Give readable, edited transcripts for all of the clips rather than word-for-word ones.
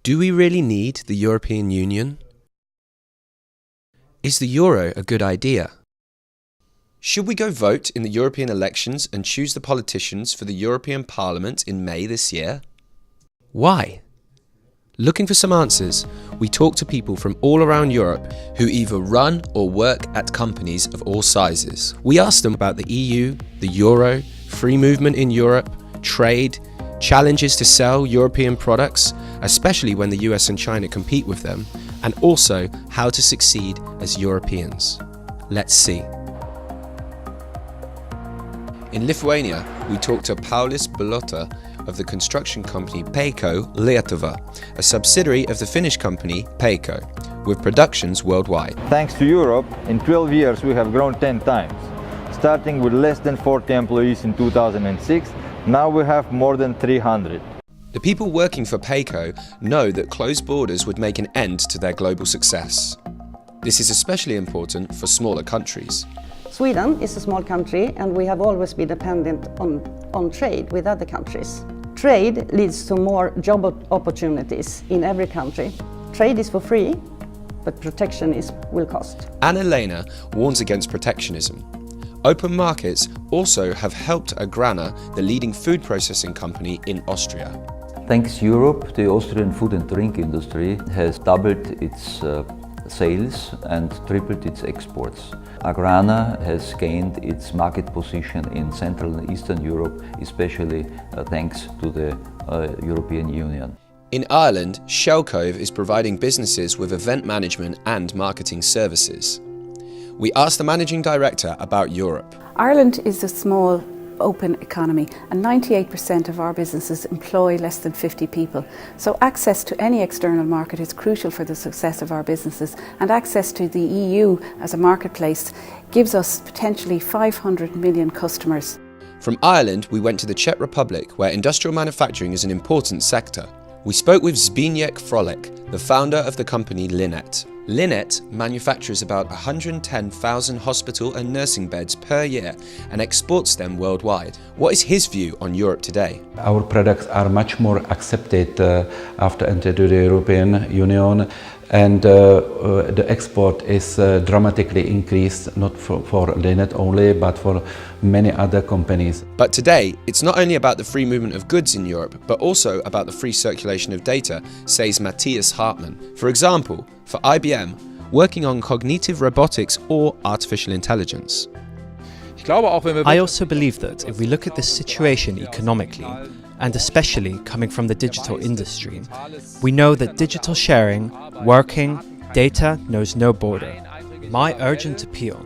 Do we really need the European Union? Is the euro a good idea? Should we go vote in the European elections and choose the politicians for the European Parliament in May this year? Why? Looking for some answers, we talk to people from all around Europe who either run or work at companies of all sizes. We ask them about the EU, the euro, free movement in Europe, trade, challenges to sell European products, especially when the US and China compete with them, and also how to succeed as Europeans. Let's see. In Lithuania, we talked to Paulius Balota of the construction company Peiko Lietuva, a subsidiary of the Finnish company Peiko, with productions worldwide. Thanks to Europe, in 12 years we have grown 10 times. Starting with less than 40 employees in 2006, now we have more than 300. The people working for Peiko know that closed borders would make an end to their global success. This is especially important for smaller countries. Sweden is a small country and we have always been dependent on trade with other countries. Trade leads to more job opportunities in every country. Trade is for free, but protection will cost. Anna-Lena warns against protectionism. Open markets also have helped Agrana, the leading food processing company in Austria. Thanks to Europe, the Austrian food and drink industry has doubled its sales and tripled its exports. Agrana has gained its market position in Central and Eastern Europe, especially thanks to the European Union. In Ireland, Shellcove is providing businesses with event management and marketing services. We asked the managing director about Europe. Ireland is a small, open economy and 98% of our businesses employ less than 50 people. So access to any external market is crucial for the success of our businesses, and access to the EU as a marketplace gives us potentially 500 million customers. From Ireland, we went to the Czech Republic, where industrial manufacturing is an important sector. We spoke with Zbigniew Frolik, the founder of the company Linet. Linet manufactures about 110,000 hospital and nursing beds per year and exports them worldwide. What is his view on Europe today? Our products are much more accepted after entering the European Union, and the export is dramatically increased, not for Linet only, but for many other companies. But today, it's not only about the free movement of goods in Europe, but also about the free circulation of data, says Matthias Hartmann. For example, for IBM, working on cognitive robotics or artificial intelligence. I also believe that if we look at this situation economically, and especially coming from the digital industry, we know that digital sharing, working, data knows no border. My urgent appeal: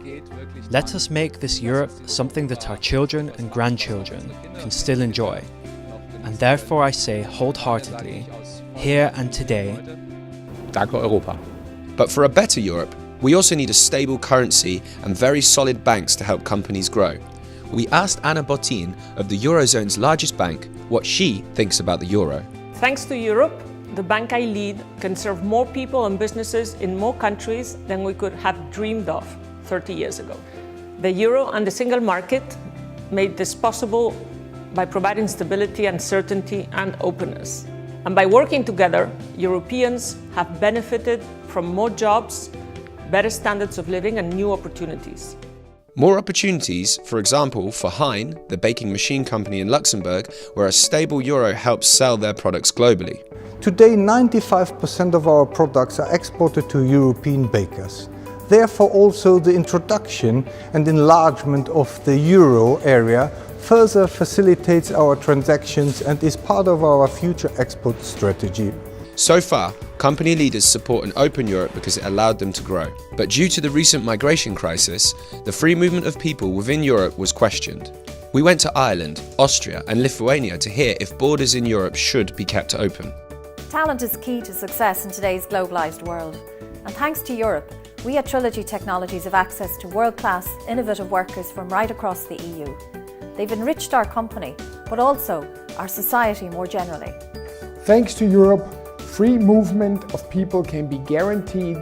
let us make this Europe something that our children and grandchildren can still enjoy. And therefore I say wholeheartedly, here and today, Danke Europa. But for a better Europe, we also need a stable currency and very solid banks to help companies grow. We asked Anna Botin of the Eurozone's largest bank what she thinks about the euro. Thanks to Europe, the bank I lead can serve more people and businesses in more countries than we could have dreamed of 30 years ago. The euro and the single market made this possible by providing stability and certainty and openness. And by working together, Europeans have benefited from more jobs, better standards of living and new opportunities. More opportunities, for example, for Hein, the baking machine company in Luxembourg, where a stable euro helps sell their products globally. Today, 95% of our products are exported to European bakers. Therefore, also the introduction and enlargement of the euro area further facilitates our transactions and is part of our future export strategy. So far, company leaders support an open Europe because it allowed them to grow. But due to the recent migration crisis, the free movement of people within Europe was questioned. We went to Ireland, Austria and Lithuania to hear if borders in Europe should be kept open. Talent is key to success in today's globalised world. And thanks to Europe, we at Trilogy Technologies have access to world-class, innovative workers from right across the EU. They've enriched our company, but also our society more generally. Thanks to Europe, free movement of people can be guaranteed,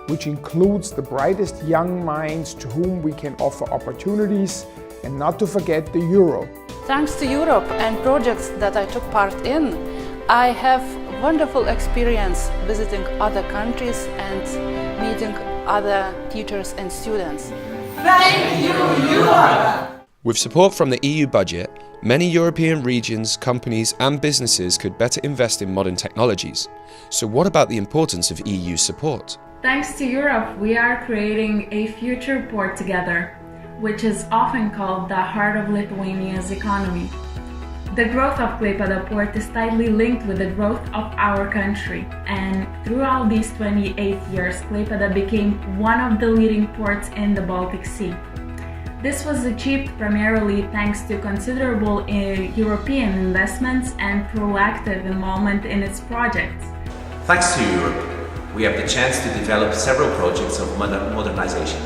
which includes the brightest young minds to whom we can offer opportunities, and not to forget the euro. Thanks to Europe and projects that I took part in, I have wonderful experience visiting other countries and meeting other teachers and students. Thank you, Europe! With support from the EU budget, many European regions, companies and businesses could better invest in modern technologies. So what about the importance of EU support? Thanks to Europe, we are creating a future port together, which is often called the heart of Lithuania's economy. The growth of Klaipėda port is tightly linked with the growth of our country, and throughout these 28 years, Klaipėda became one of the leading ports in the Baltic Sea. This was achieved primarily thanks to considerable European investments and proactive involvement in its projects. Thanks to Europe, we have the chance to develop several projects of modernization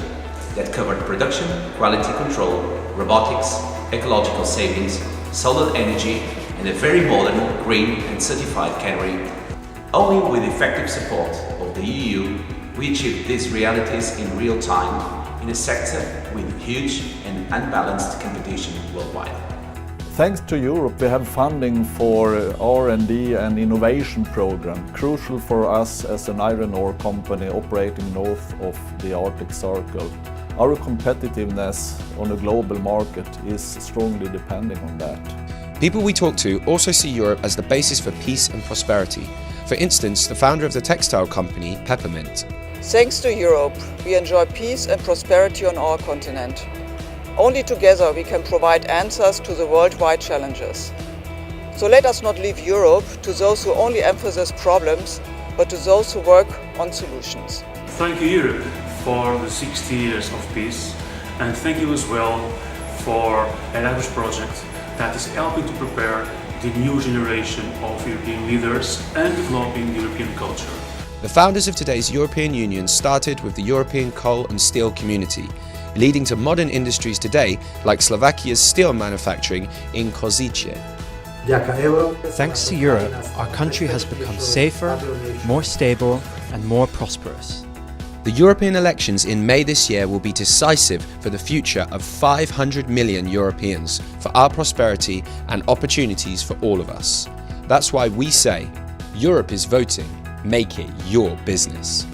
that covered production, quality control, robotics, ecological savings, solar energy, and a very modern, green and certified cannery. Only with effective support of the EU, we achieved these realities in real time in a sector with huge and unbalanced competition worldwide. Thanks to Europe, we have funding for R&D and innovation program, crucial for us as an iron ore company operating north of the Arctic Circle. Our competitiveness on a global market is strongly depending on that. People we talk to also see Europe as the basis for peace and prosperity. For instance, the founder of the textile company, Peppermint. Thanks to Europe, we enjoy peace and prosperity on our continent. Only together we can provide answers to the worldwide challenges. So let us not leave Europe to those who only emphasize problems, but to those who work on solutions. Thank you, Europe, for the 60 years of peace, and thank you as well for Erasmus project that is helping to prepare the new generation of European leaders and developing European culture. The founders of today's European Union started with the European coal and steel community, leading to modern industries today like Slovakia's steel manufacturing in Košice. Thanks to Europe, our country has become safer, more stable and more prosperous. The European elections in May this year will be decisive for the future of 500 million Europeans, for our prosperity and opportunities for all of us. That's why we say, Europe is voting, make it your business.